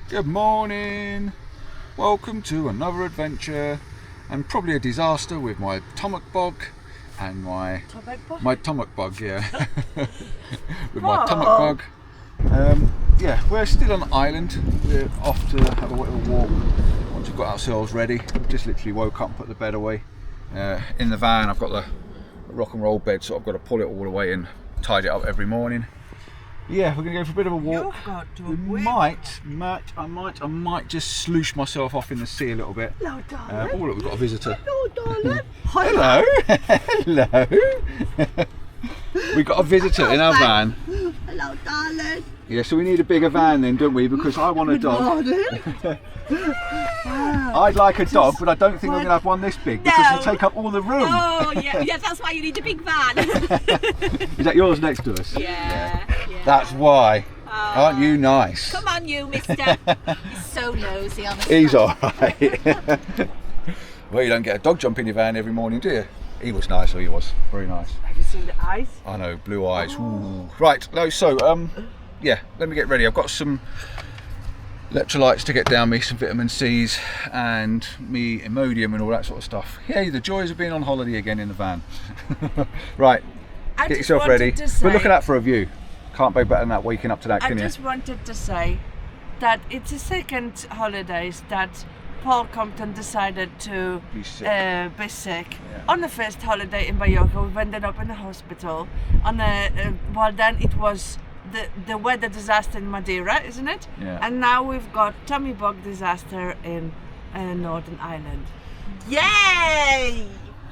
Good morning. Welcome to another adventure and probably a disaster with my stomach bug and my stomach bug, yeah. With my stomach bug. Yeah, we're still on the island. We're off to have a little walk once we've got ourselves ready. We've just literally woke up and put the bed away. In the van I've got the rock and roll bed, so I've got to pull it all away and tidy it up every morning. Yeah, we're going to go for a bit of a walk. I might just sloosh myself off in the sea a little bit. Hello, darling. Oh, look, we've got a visitor. Hello, darling. Hello. Hello. We've got a visitor in our van. Hello, darling. Yeah, so we need a bigger van then, don't we? Because I want a dog. Wow. I'd like a dog, but I don't think I'm going to have one this big because it'll take up all the room. Oh, yeah, that's why you need a big van. Is that yours next to us? Yeah. That's why. Aren't you nice? Come on, you, mister. He's so nosy, honestly. He's alright. Well, you don't get a dog jump in your van every morning, do you? He was nice, he was. Very nice. Have you seen the eyes? I know, blue eyes. Ooh. Right, no, so, yeah, let me get ready. I've got some electrolytes to get down me, some vitamin C's and me Imodium and all that sort of stuff. Yay, the joys of being on holiday again in the van. Right, get yourself ready. We're looking out for a view. Can't be better than that, waking up to that, can you? I just wanted to say that it's the second holidays that Paul Compton decided to be sick. Yeah. On the first holiday in Mallorca, we ended up in the hospital. Well, then it was the weather disaster in Madeira, isn't it? Yeah. And now we've got tummy bug disaster in Northern Ireland. Yay!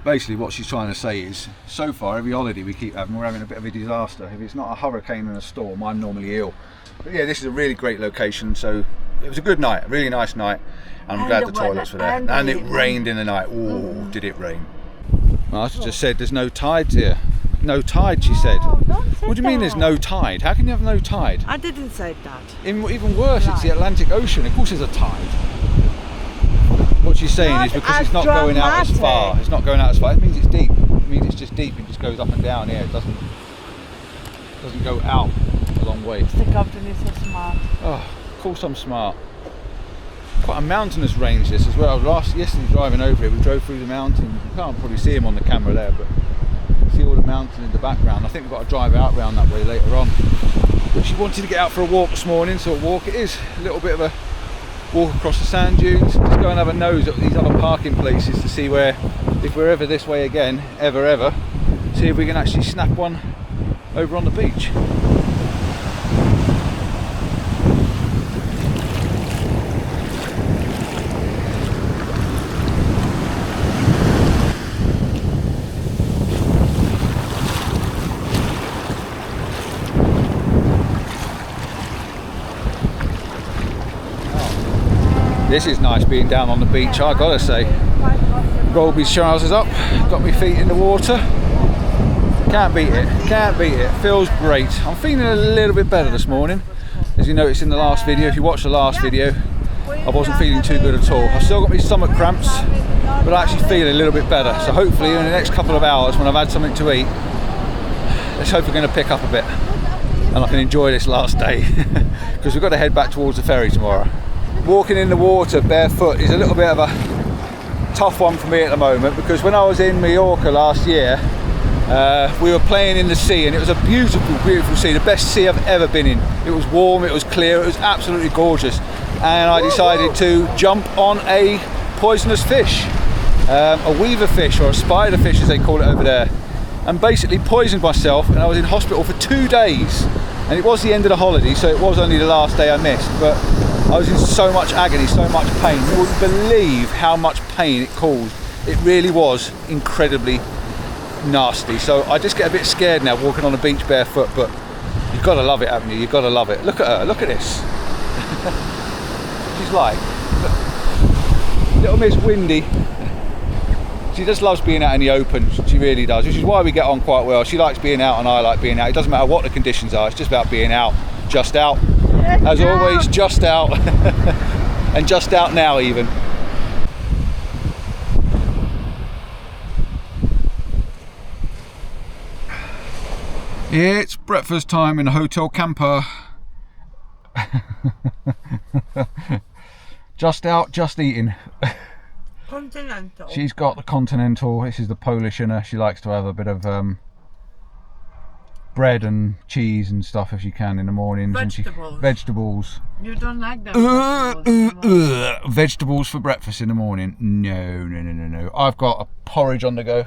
Basically what she's trying to say is, so far every holiday we keep having, we're having a bit of a disaster. If it's not a hurricane and a storm, I'm normally ill. But yeah, this is a really great location, so it was a good night, a really nice night, and I'm glad the toilets were there. And it rained in the night. Ooh, did it rain. Martha just said there's no tides here. No tide, she said. What do you mean there's no tide? How can you have no tide? I didn't say that. Even worse, it's the Atlantic Ocean. Of course there's a tide. What she's saying is because it's not going out as far. It's not going out as far. It means it's deep. It means it's just deep and just goes up and down here. It doesn't go out a long way. The company is so smart. Oh, of course I'm smart. Quite a mountainous range this as well. Yesterday driving over it, we drove through the mountain. You can't probably see him on the camera there, but see all the mountain in the background. I think we've got to drive out round that way later on. But she wanted to get out for a walk this morning, so a walk it is. A little bit of a walk across the sand dunes, just go and have a nose at these other parking places to see where, if we're ever this way again, ever, see if we can actually snap one over on the beach. This is nice being down on the beach, I gotta say. Rolled my trousers up, got my feet in the water. Can't beat it, feels great. I'm feeling a little bit better this morning. As you noticed in the last video, if you watched the last video, I wasn't feeling too good at all. I've still got my stomach cramps, but I actually feel a little bit better. So hopefully in the next couple of hours when I've had something to eat, let's hope we're gonna pick up a bit and I can enjoy this last day because we've got to head back towards the ferry tomorrow. Walking in the water barefoot is a little bit of a tough one for me at the moment because when I was in Mallorca last year, we were playing in the sea and it was a beautiful sea, the best sea I've ever been in. It was warm, it was clear, it was absolutely gorgeous, and I decided to jump on a poisonous fish, a weaver fish or a spider fish as they call it over there, and basically poisoned myself, and I was in hospital for 2 days. And it was the end of the holiday, so it was only the last day I missed, but I was in so much agony, so much pain. You wouldn't believe how much pain it caused. It really was incredibly nasty. So I just get a bit scared now walking on the beach barefoot, but you've got to love it, haven't you? You've got to love it. Look at her, look at this. She's like, little Miss Windy. She just loves being out in the open, she really does, which is why we get on quite well. She likes being out and I like being out. It doesn't matter what the conditions are, it's just about being out, just out. As always, just out. And just out now even. It's breakfast time in a hotel camper. Just out, just eating. Continental. She's got the continental. This is the Polish in her. She likes to have a bit of bread and cheese and stuff if she can in the mornings. Vegetables. Vegetables. You don't like them? Vegetables for breakfast in the morning. No. I've got a porridge on the go.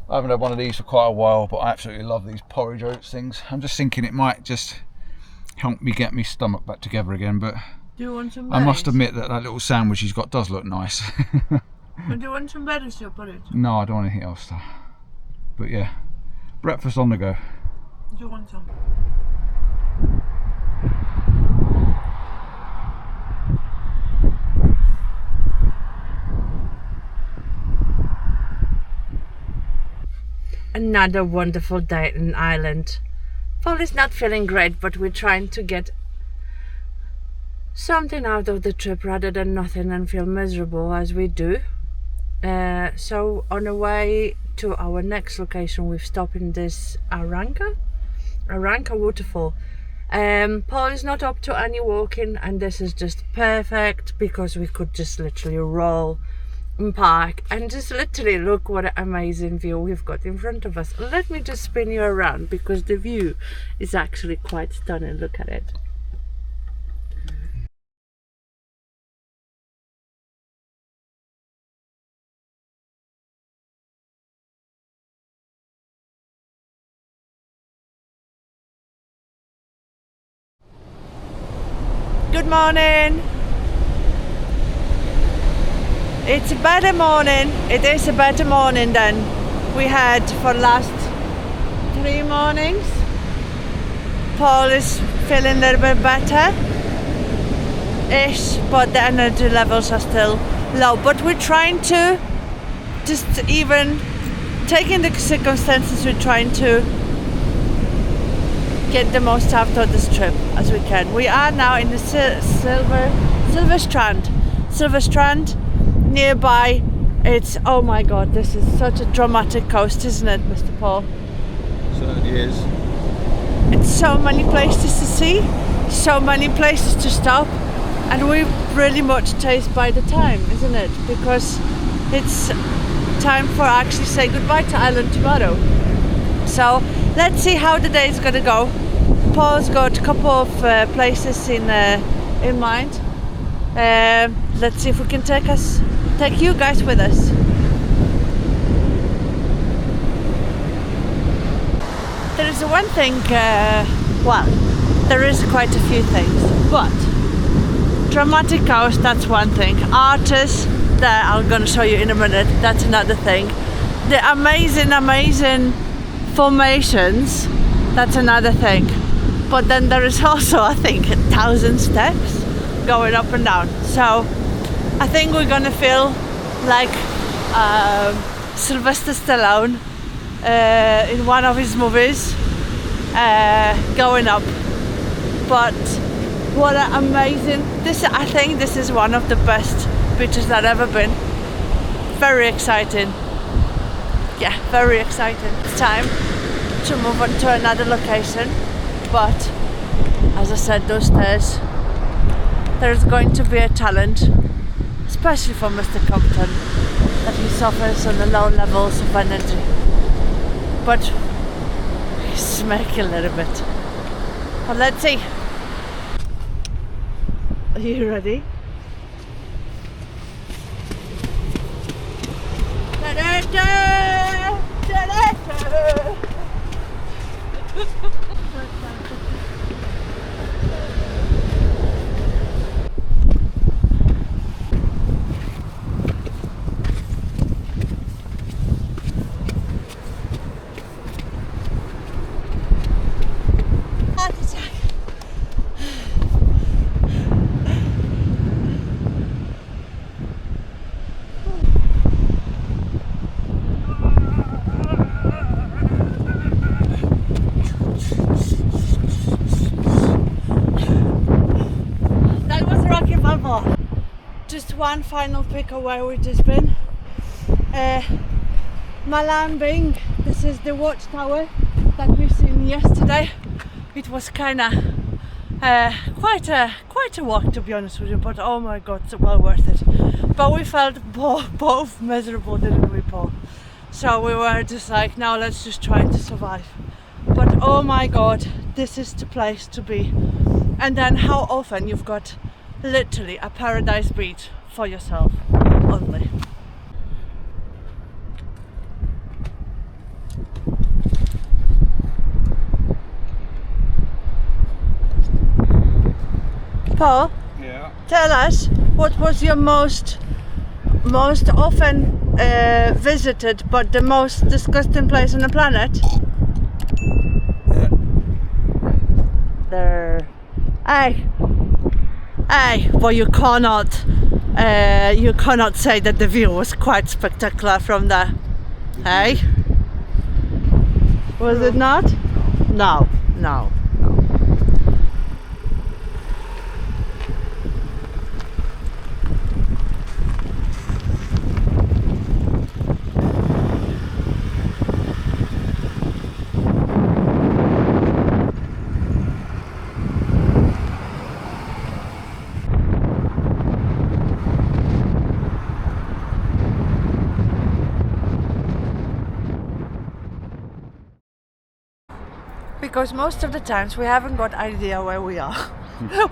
I haven't had one of these for quite a while, but I absolutely love these porridge oats things. I'm just thinking it might just help me get my stomach back together again, but Do you want some I must berries? admit that little sandwich he's got does look nice. But do you want some berries to put it? No, I don't want anything else though. But yeah, breakfast on the go. Do you want some? Another wonderful day in Ireland. Paul is not feeling great, but we're trying to get something out of the trip rather than nothing and feel miserable as we do. So on the way to our next location, we've stopped in this Aranka waterfall. Paul is not up to any walking, and this is just perfect because we could just literally roll and park and just literally look what an amazing view we've got in front of us. Let me just spin you around because the view is actually quite stunning. Look at it. Good morning. It's a better morning. It is a better morning than we had for last 3 mornings. Paul is feeling a little bit better-ish, but the energy levels are still low. But we're trying to, just even taking the circumstances, we're trying to get the most out of this trip as we can. We are now in the Silver Strand. Nearby, it's, oh my god, this is such a dramatic coast, isn't it, Mr. Paul? Certainly is. It's so many places to see, so many places to stop, and we're really much chased by the time, isn't it? Because it's time for actually say goodbye to Ireland tomorrow. So let's see how the day is gonna go. Paul's got a couple of places in mind. Let's see if we can take you guys with us. There is one thing, well, there is quite a few things, but dramatic coast, that's one thing. Artists, that I'm gonna show you in a minute, that's another thing. The amazing formations, that's another thing. But then there is also, I think, 1,000 steps going up and down. So I think we're gonna feel like Sylvester Stallone in one of his movies going up. But what an amazing, I think this is one of the best beaches that I've ever been. Very exciting. Yeah, very exciting. It's time to move on to another location, but as I said, those stairs, there's going to be a challenge, especially for Mr. Compton, that he suffers on the low levels of energy, but he's smacky a little bit. But let's see. Are you ready? Da-da-da! Da-da-da! Just one final pick of where we've just been. Malin being, this is the watchtower that we've seen yesterday. It was kinda Quite a walk, to be honest with you, but oh my god, it's well worth it. But we felt both miserable, didn't we, Paul? So we were just like, now let's just try to survive. But oh my god, this is the place to be. And then how often you've got literally a paradise beach for yourself only. Paul, Yeah. tell us, what was your most often visited but the most disgusting place on the planet? There. Hey, well you cannot say that the view was quite spectacular from there. Hey? Was it not? No. Because most of the times we haven't got idea where we are.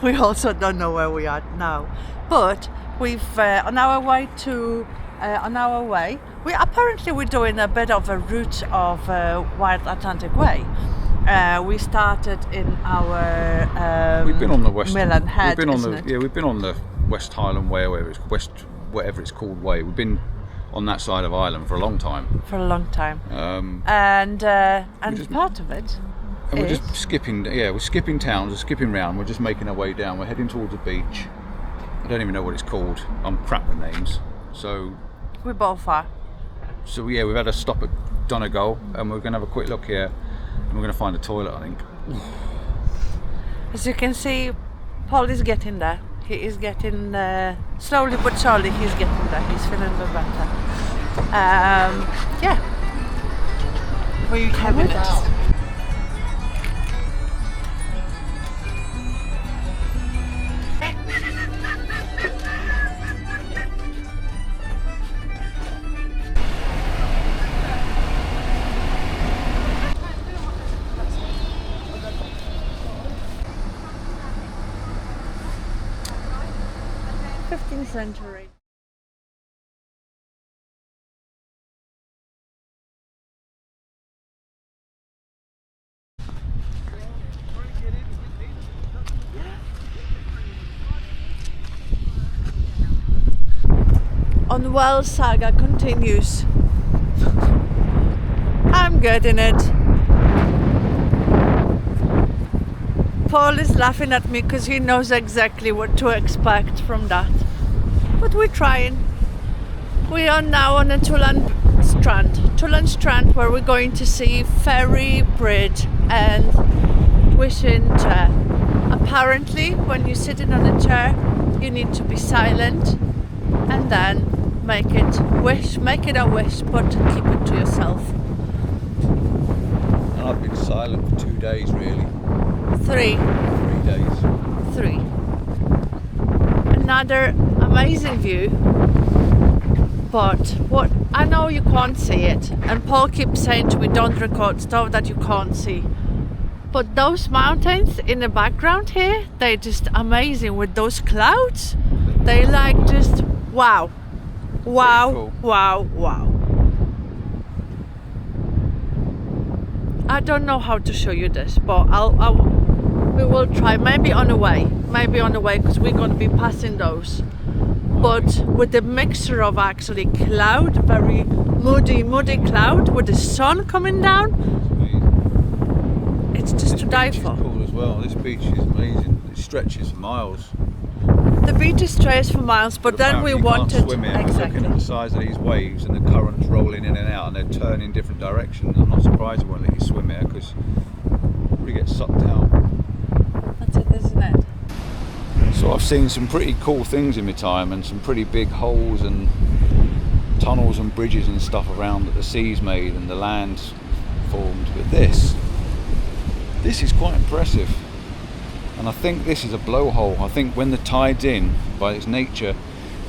We also don't know where we are now. But we've on our way, we're doing a bit of a route of Wild Atlantic Way. We started in our We've been on the West. Malin Head, We've been on isn't the it? yeah. We've been on the West Highland Way, or whatever it's called way. We've been on that side of Ireland for a long time. For a long time. And part of it. And we're just skipping. Yeah, we're skipping towns. We're skipping round. We're just making our way down. We're heading towards the beach. I don't even know what it's called. I'm crap with names. So We both are. So yeah, we've had a stop at Donegal, and we're going to have a quick look here, and we're going to find a toilet, I think. As you can see, Paul is getting there. He is getting slowly but surely. He's getting there. He's feeling a bit better. Yeah. Were you having it? Century. Unwell saga continues. I'm getting it. Paul is laughing at me because he knows exactly what to expect from that. But we're trying. We are now on a Tullan Strand, where we're going to see Ferry Bridge and wishing chair. Apparently, when you're sitting on a chair, you need to be silent and then make it a wish, but keep it to yourself. And I've been silent for 2 days, really. 3 days. 3. Another amazing view, but what I know you can't see it, and Paul keeps saying to me, don't record stuff that you can't see, but those mountains in the background here, they're just amazing with those clouds. They like just wow. Cool. Wow. I don't know how to show you this, but we will try, maybe on the way, because we're going to be passing those. But with the mixture of actually cloud, very muddy cloud, with the sun coming down, it's just to die for. This beach is cool as well. This beach is amazing. It stretches for miles. The beach is stretched for miles, but then we wanted... You can't swim here. Exactly. We're looking at the size of these waves and the currents rolling in and out, and they're turning different directions. I'm not surprised they won't let you swim here, because you really get sucked out. That's it, isn't it? So I've seen some pretty cool things in my time, and some pretty big holes and tunnels and bridges and stuff around that the sea's made and the land's formed. But this is quite impressive, and And I think this is a blowhole. I think when the tide's in, by its nature,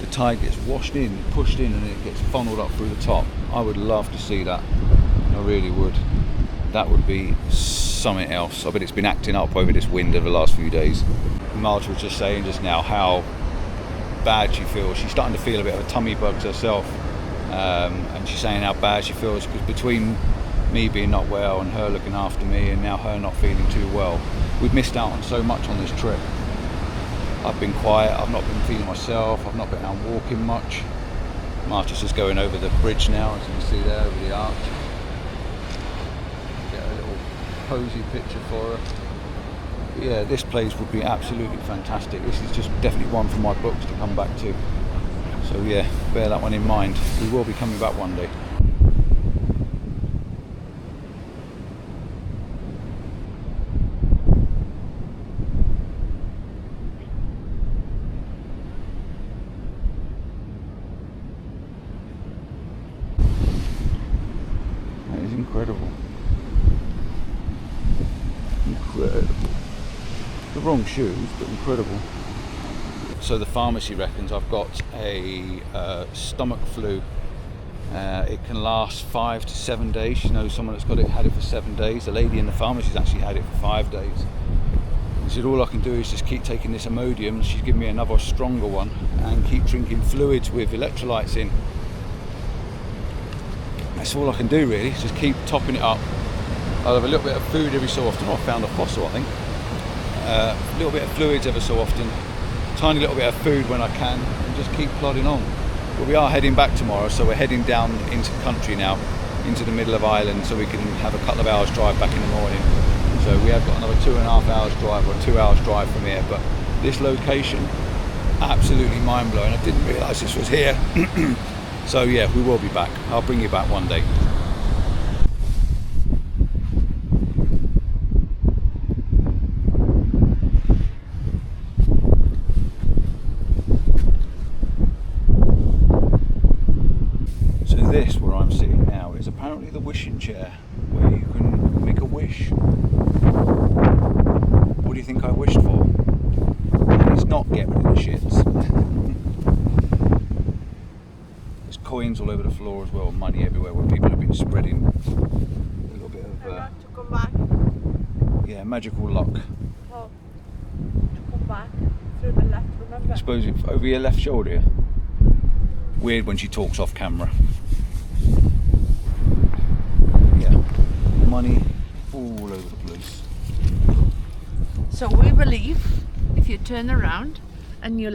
the tide gets washed in, pushed in, and it gets funneled up through the top. I would love to see that. I really would. That would be something else. I bet it's been acting up over this wind over the last few days. Marta was just saying just now how bad she feels. She's starting to feel a bit of a tummy bugs herself, and she's saying how bad she feels because between me being not well and her looking after me and now her not feeling too well, we've missed out on so much on this trip. I've been quiet, I've not been feeling myself, I've not been out walking much. Marta's just going over the bridge now, as you can see there, over the arch. Get a little posy picture for her. But yeah, this place would be absolutely fantastic. This is just definitely one for my books to come back to. So yeah, bear that one in mind. We will be coming back one day. That is incredible. Incredible. The wrong shoes, but incredible. So the pharmacy reckons I've got a stomach flu. It can last 5 to 7 days. She knows someone that's had it for 7 days. The lady in the pharmacy's actually had it for 5 days. She said all I can do is just keep taking this Imodium. She's given me another stronger one and keep drinking fluids with electrolytes in. That's all I can do really, just keep topping it up. I'll have a little bit of food every so often. I found a fossil, I think. A little bit of fluids ever so often. Tiny little bit of food when I can, and just keep plodding on. But we are heading back tomorrow, so we're heading down into the country now, into the middle of Ireland, so we can have a couple of hours drive back in the morning. So we have got another 2.5 hours drive, or 2 hours drive from here. But this location, absolutely mind blowing. I didn't realise this was here. So yeah, we will be back. I'll bring you back one day. This, where I'm sitting now, is apparently the wishing chair, where you can make a wish. What do you think I wished for? And it's not get rid of the shits. There's coins all over the floor as well, money everywhere, where people have been spreading a little bit of to come back. yeah, magical luck. Oh, to come back through the left, remember? I suppose it's over your left shoulder. Weird when she talks off camera. Money all over the place. So we believe if you turn around and you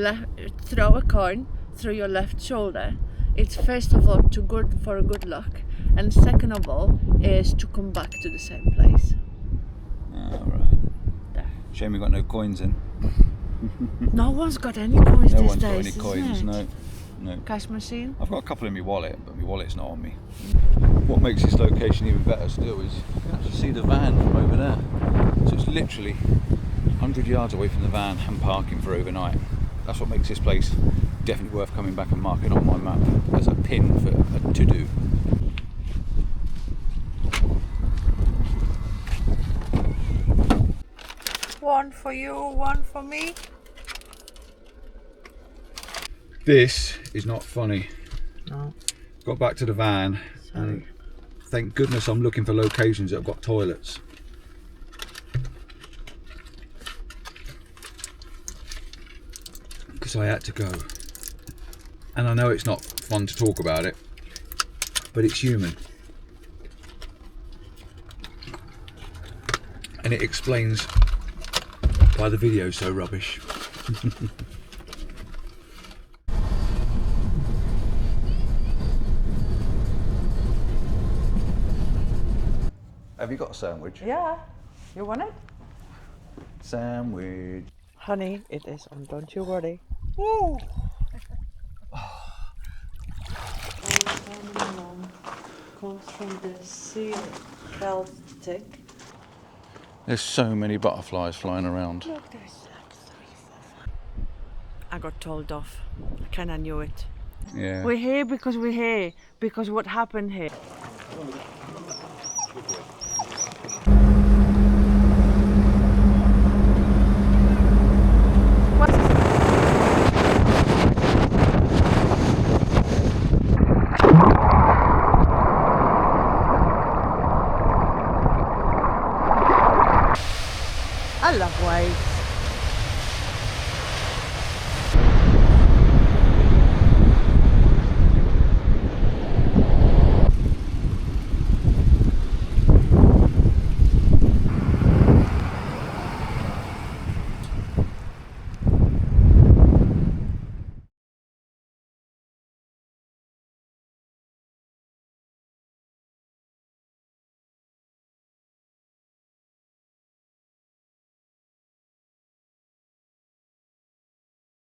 throw a coin through your left shoulder, it's first of all for good luck, and second of all is to come back to the same place. Alright. There. Shame we got no coins in. No one's got any coins No these one's got days, any coins, isn't it? no. Cash machine? I've got a couple in my wallet, but my wallet's not on me. What makes this location even better still is you can actually see the van from over there. So it's literally 100 yards away from the van and parking for overnight. That's what makes this place definitely worth coming back and marking on my map as a pin for a to-do. One for you, one for me. This is not funny. No. Got back to the van and thank goodness I'm looking for locations that have got toilets. Because I had to go. And I know it's not fun to talk about it, but it's human. And it explains why the video's so rubbish. Have you got a sandwich? Yeah. You want it? Sandwich. Honey, it is on, don't you worry. Woo! Comes from the sea Celtic. There's so many butterflies flying around. Look, there's like 3, 4, 5. I got told off. I kinda knew it. Yeah. We're here because we're here. Because what happened here. I love waves.